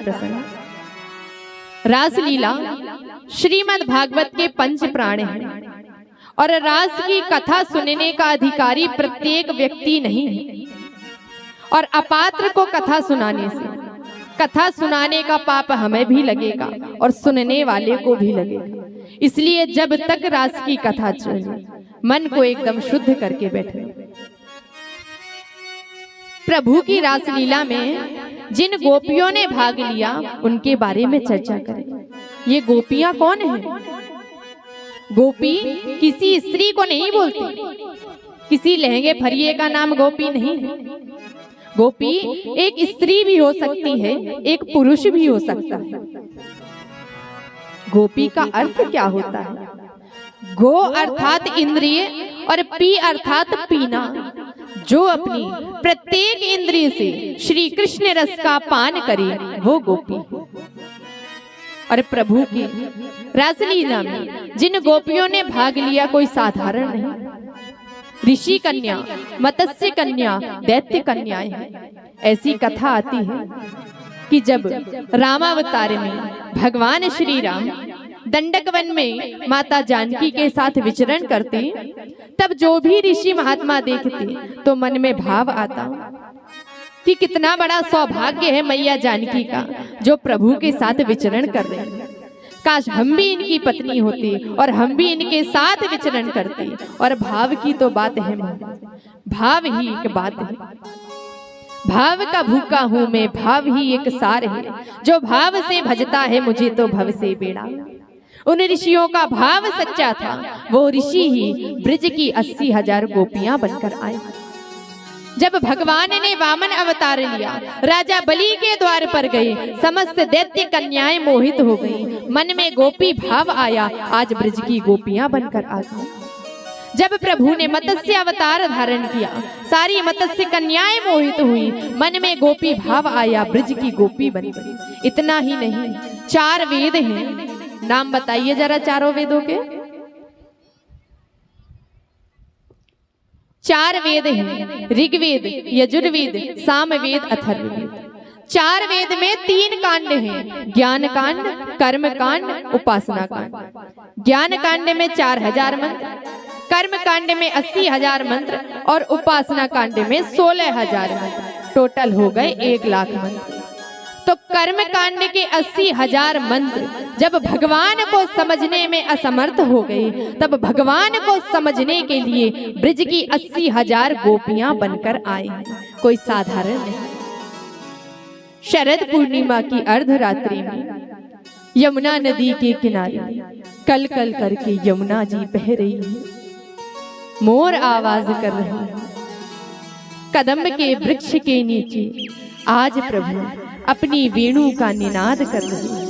प्रसंग। रासलीला श्रीमद् भागवत के पंच प्राण हैं और रास की कथा सुनने का अधिकारी प्रत्येक व्यक्ति नहीं है। और अपात्र को कथा सुनाने से, कथा सुनाने का पाप हमें भी लगेगा और सुनने वाले को भी लगेगा। इसलिए जब तक रास की कथा चले, मन को एकदम शुद्ध करके बैठे। प्रभु की रासलीला में जिन गोपियों ने भाग लिया उनके बारे में चर्चा करें। ये गोपियां कौन है? गोपी किसी स्त्री को नहीं बोलती, किसी लहंगे फरिए का नाम गोपी नहीं है। गोपी एक स्त्री भी हो सकती है, एक पुरुष भी हो सकता है। गोपी का अर्थ क्या होता है? गो अर्थात इंद्रिय और पी अर्थात पीना। जो अपनी प्रत्येक इंद्रिय से श्री कृष्ण रस का पान करे वो गोपी। और प्रभु की रासलीला में जिन गोपियों ने भाग लिया कोई साधारण नहीं। ऋषि कन्या, मत्स्य कन्या, दैत्य कन्याएं हैं। ऐसी कथा आती है कि जब रामावतार में भगवान श्री राम दंडक वन में माता जानकी के साथ विचरण करते, तब जो भी ऋषि महात्मा देखते तो मन में भाव आता कि कितना बड़ा सौभाग्य है मैया जानकी का जो प्रभु के साथ विचरण कर रहे हैं। काश हम भी इनकी पत्नी होती और हम भी इनके साथ विचरण करते। और भाव की तो बात है, भाव ही एक बात है। भाव का भूखा हूं मैं, भाव ही एक सार है। जो भाव से भजता है मुझे तो भव से बेड़ा। उन ऋषियों का भाव सच्चा था। वो ऋषि ही ब्रज की 80,000 गोपियां बनकर आए। जब भगवान ने वामन अवतार लिया, राजा बलि के द्वार पर गए, समस्त दैत्य कन्याएं मोहित हो गईं। मन में गोपी भाव आया, आज ब्रज की गोपियां बनकर आ गई। जब प्रभु ने मत्स्य अवतार धारण किया, सारी मत्स्य कन्याएं मोहित हुई। मन में गोपी भाव आया, ब्रज की गोपी बन गई। इतना ही नहीं, 4 वेद हैं। नाम बताइए जरा चारों वेदों के। 4 वेद हैं, ऋग्वेद, यजुर्वेद, सामवेद, अथर्ववेद। 4 वेद में 3 कांड हैं, ज्ञान कांड, कर्म कांड, उपासना कांड। ज्ञान कांड में 4000 मंत्र, कर्म कांड में 80,000 मंत्र और उपासना कांड में 16,000 मंत्र। टोटल हो गए 1,00,000 मंत्र। तो कर्म कांड के 80,000 मंत्र जब भगवान को समझने में असमर्थ हो गए, तब भगवान को समझने के लिए ब्रज की 80,000 गोपियां बनकर आए। कोई साधारण नहीं। शरद पूर्णिमा की अर्धरात्रि में यमुना नदी के किनारे कल कल करके यमुना जी बह रही है। मोर आवाज कर रहे हैं। कदम्ब के वृक्ष के नीचे आज प्रभु अपनी वेणु का निनाद कर रहे हैं।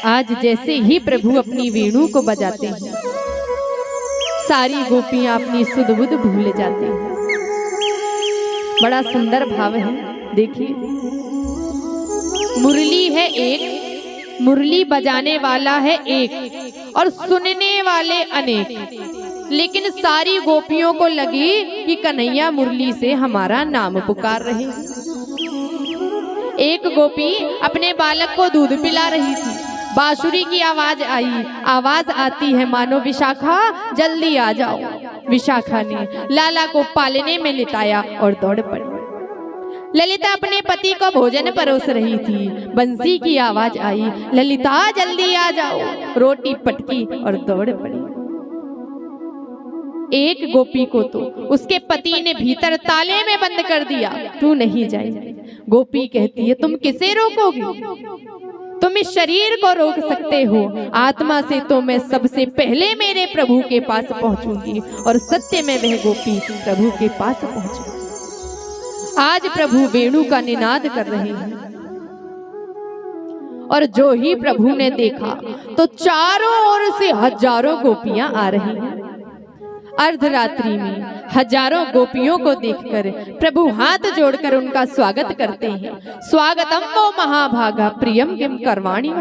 आज जैसे ही प्रभु अपनी वेणु को बजाते हैं, सारी गोपियां अपनी सुध बुध भूल जाती हैं। बड़ा सुंदर भाव है। देखिए, मुरली है एक, मुरली बजाने वाला है एक और सुनने वाले अनेक। लेकिन सारी गोपियों को लगी कि कन्हैया मुरली से हमारा नाम पुकार रहे। एक गोपी अपने बालक को दूध पिला रही थी। बांसुरी की आवाज आई। आवाज आती है मानो विशाखा जल्दी आ जाओ। विशाखा ने लाला को पालने में लिटाया और दौड़ पड़ी। ललिता अपने पति को भोजन परोस रही थी। बंसी की आवाज आई, ललिता जल्दी आ जाओ। रोटी पटकी और दौड़ पड़ी। एक गोपी को तो उसके पति ने भीतर ताले में बंद कर दिया। तू नहीं जाएगी। गोपी कहती है, तुम किसे रोकोगी? तुम इस शरीर को रोक सकते हो, आत्मा से तो मैं सबसे पहले मेरे प्रभु के पास पहुंचूंगी। और सत्य में वह गोपी प्रभु के पास पहुंची। आज प्रभु वेणु का निनाद कर रहे हैं। और जो ही प्रभु ने देखा तो चारों ओर से हजारों गोपियां आ रही हैं। अर्धरात्रि में हजारों गोपियों को देखकर प्रभु हाथ जोड़कर उनका स्वागत करते हैं। स्वागतम वो महाभागा प्रियम किम करवाणी।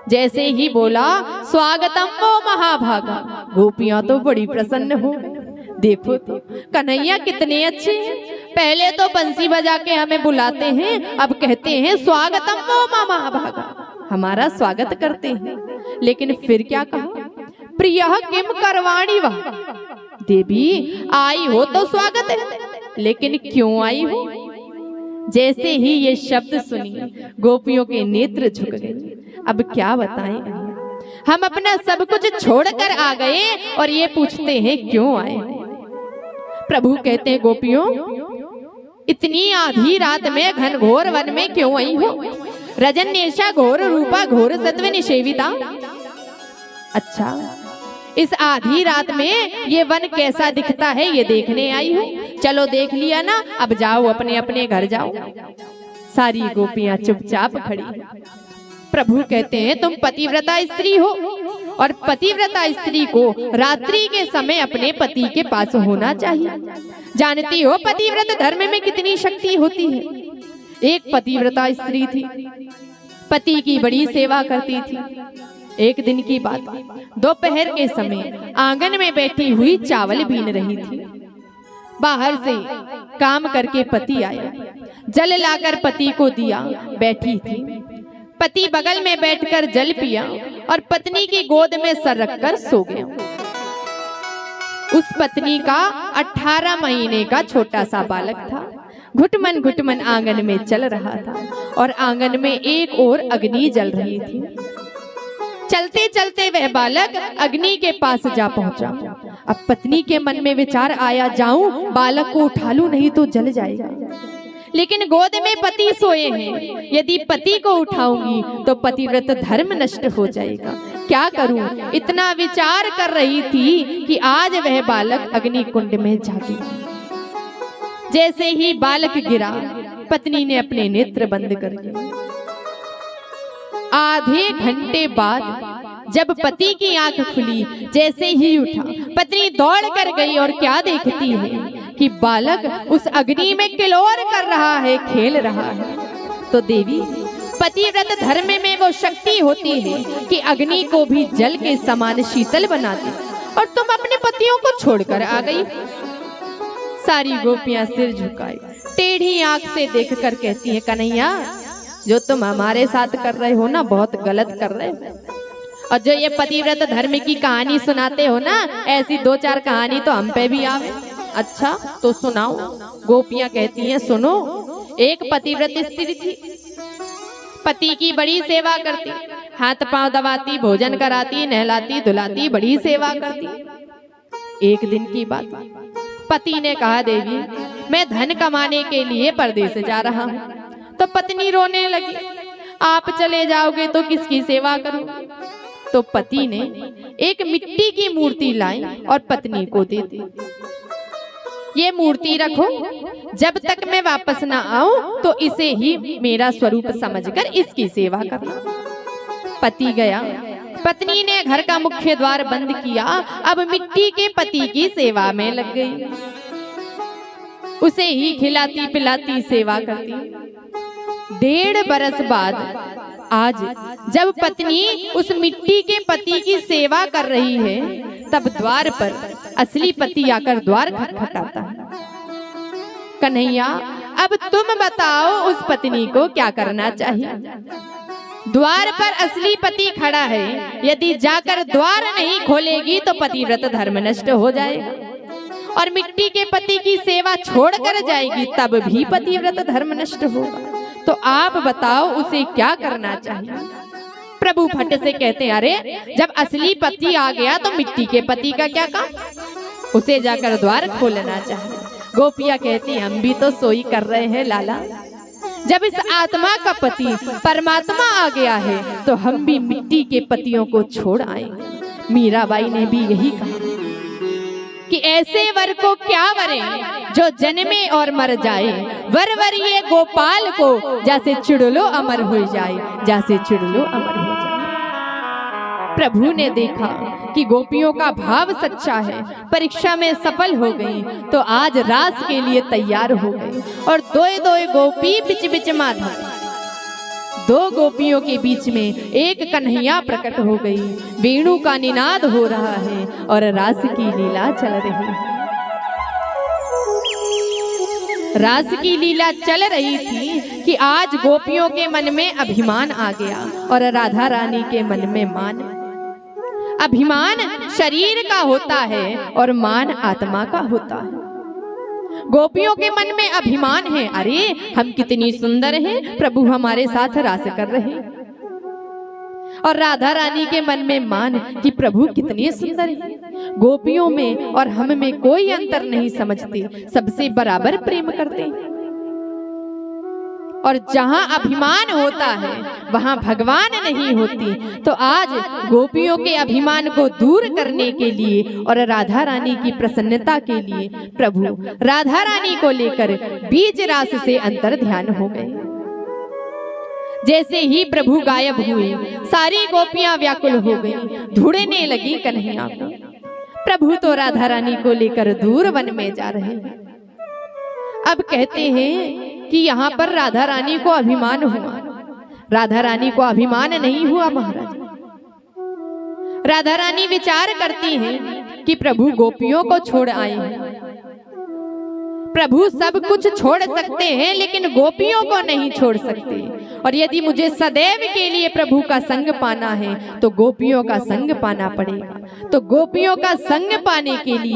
जैसे ही बोला स्वागतम वो महाभागा, गोपियां तो बड़ी प्रसन्न हो। देखो तो कन्हैया कितने अच्छे हैं। पहले तो बंसी बजा के हमें बुलाते हैं, अब कहते हैं स्वागतम वो मामा भागा, हमारा स्वागत करते हैं। लेकिन फिर क्या कहा, प्रियः किम करवाणी वह, देवी आई हो तो स्वागत है, लेकिन क्यों आई हो। जैसे ही ये शब्द सुनी गोपियों के नेत्र झुक गए। अब क्या बताएं, हम अपना सब कुछ छोड़कर आ गए और ये पूछते हैं क्यों आए। प्रभु कहते हैं गोपियों, इतनी आधी रात में घनघोर वन में क्यों आई हो। रजन्येषा घोर रूपा घोर सत्व निषेविता। अच्छा, इस आधी रात में ये वन कैसा दिखता है ये देखने आई हूँ। चलो देख लिया ना, अब जाओ अपने अपने घर जाओ। सारी गोपियां चुपचाप खड़ी। प्रभु कहते हैं तुम पतिव्रता स्त्री हो और पतिव्रता स्त्री को रात्रि के समय अपने पति के पास होना चाहिए। जानती हो पतिव्रत धर्म में कितनी शक्ति होती है। एक पतिव्रता स्त्री थी, पति की बड़ी सेवा करती थी। एक दिन की बात, दोपहर के समय आंगन में बैठी हुई चावल बीन रही थी। बाहर से काम करके पति आया, जल लाकर पति को दिया, बैठी थी। पति बगल में बैठकर जल पिया और पत्नी की गोद में सर रखकर सो गया। उस पत्नी का 18 महीने का छोटा सा बालक था। घुटमन घुटमन आंगन में चल रहा था और आंगन में एक और अग्नि जल रही थी। चलते चलते वह बालक अग्नि के पास जा पहुंचा। अब पत्नी के मन में विचार आया, जाऊं बालक को उठा लूं, नहीं तो जल जाएगा। लेकिन गोद में पति सोए हैं, यदि पति को उठाऊंगी तो पतिव्रत धर्म नष्ट हो जाएगा। क्या करूं, इतना विचार कर रही थी कि आज वह बालक अग्नि कुंड में जा गिरा। जैसे ही बालक गिरा, पत्नी ने अपने नेत्र बंद कर लिए। आधे घंटे बाद जब पति की आंख खुली, जैसे ही उठा, पत्नी दौड़ कर गई और क्या देखती है कि बालक उस अग्नि में किलोर कर रहा है, खेल रहा है। तो देवी, पतिव्रत धर्म में वो शक्ति होती है कि अग्नि को भी जल के समान शीतल बना दे, और तुम अपने पतियों को छोड़कर आ गई। सारी गोपियां सिर झुकाई, टेढ़ी आंख से देखकर कहती है, कन्हैया जो तुम हमारे साथ कर रहे हो ना, बहुत गलत कर रहे हो। और जो ये पतिव्रत धर्म की कहानी सुनाते हो ना, ऐसी 2-4 कहानी तो हम पे भी आवे। अच्छा तो सुनाओ। गोपियां कहती हैं, सुनो। एक पतिव्रत स्त्री थी, पति की बड़ी सेवा करती, हाथ पांव दबाती, भोजन कराती, नहलाती धुलाती, बड़ी सेवा करती। एक दिन की बात, पति ने कहा, देवी मैं धन कमाने के लिए परदेश जा रहा हूँ। तो पत्नी रोने लगी, आप चले जाओगे तो किसकी सेवा करूं। तो पति ने एक मिट्टी की मूर्ति लाई और पत्नी को दे दी। ये मूर्ति रखो, जब तक मैं वापस ना आऊं तो इसे ही मेरा स्वरूप समझकर इसकी सेवा करना। पति गया, पत्नी ने घर का मुख्य द्वार बंद किया। अब मिट्टी के पति की सेवा में लग गई, उसे ही खिलाती पिलाती सेवा करती। 1.5 बरस बाद आज जब पत्नी उस मिट्टी के पति की सेवा कर रही है, तब द्वार पर असली पति आकर द्वार खटखटाता है। कन्हैया अब तुम बताओ उस पत्नी को क्या करना चाहिए। द्वार पर असली पति खड़ा है, यदि जाकर द्वार नहीं खोलेगी तो पतिव्रत धर्म नष्ट हो जाएगा, और मिट्टी के पति की सेवा छोड़कर जाएगी तब भी पतिव्रत धर्म नष्ट होगा। तो आप बताओ उसे क्या करना चाहिए। प्रभु फट से कहते हैं, अरे जब असली पति आ गया तो मिट्टी के पति का क्या काम, उसे जाकर द्वार खोलना चाहिए। गोपियां कहती, हम भी तो सोई कर रहे हैं लाला। जब इस आत्मा का पति परमात्मा आ गया है तो हम भी मिट्टी के पतियों को छोड़ आएंगे। मीराबाई ने भी यही कहा कि ऐसे वर को क्या वरे जो जन्मे और मर जाए, वर वर ये गोपाल को जैसे चिड़लो अमर हो जाए, जैसे चिड़लो अमर हो जाए। प्रभु ने देखा कि गोपियों का भाव सच्चा है, परीक्षा में सफल हो गई, तो आज रास के लिए तैयार हो गई। और दो गोपी बिच बिच माधव, 2 गोपियों के बीच में एक कन्हैया प्रकट हो गई। वेणु का निनाद हो रहा है और रास की लीला चल रही है। रास की लीला चल रही थी कि आज गोपियों के मन में अभिमान आ गया और राधा रानी के मन में मान। अभिमान शरीर का होता है और मान आत्मा का होता है। गोपियों के मन में अभिमान है, अरे हम कितनी सुंदर हैं, प्रभु हमारे साथ रास कर रहे हैं। और राधा रानी के मन में मान कि प्रभु कितने सुंदर हैं। गोपियों में और हम में कोई अंतर नहीं समझते, सबसे बराबर प्रेम करते हैं। और जहां अभिमान होता है वहां भगवान नहीं होती। तो आज गोपियों के अभिमान को दूर करने के लिए और राधा रानी की प्रसन्नता के लिए प्रभु राधा रानी को लेकर बीज रास से अंतर ध्यान हो गए। जैसे ही प्रभु गायब हुए सारी गोपियां व्याकुल हो गई, ढूंढने लगी कन्हैया को। प्रभु तो राधा रानी को लेकर दूर वन में जा रहे हैं। अब कहते हैं कि यहाँ पर राधा रानी को अभिमान हुआ। राधा रानी को अभिमान नहीं हुआ महाराज। राधा रानी विचार करती हैं कि प्रभु गोपियों को छोड़ आए हैं। प्रभु सब कुछ छोड़ सकते हैं लेकिन गोपियों को नहीं छोड़ सकते। और यदि मुझे सदैव के लिए प्रभु का संग पाना है तो गोपियों का संग पाना पड़ेगा। तो गोपियों का संग पाने के लिए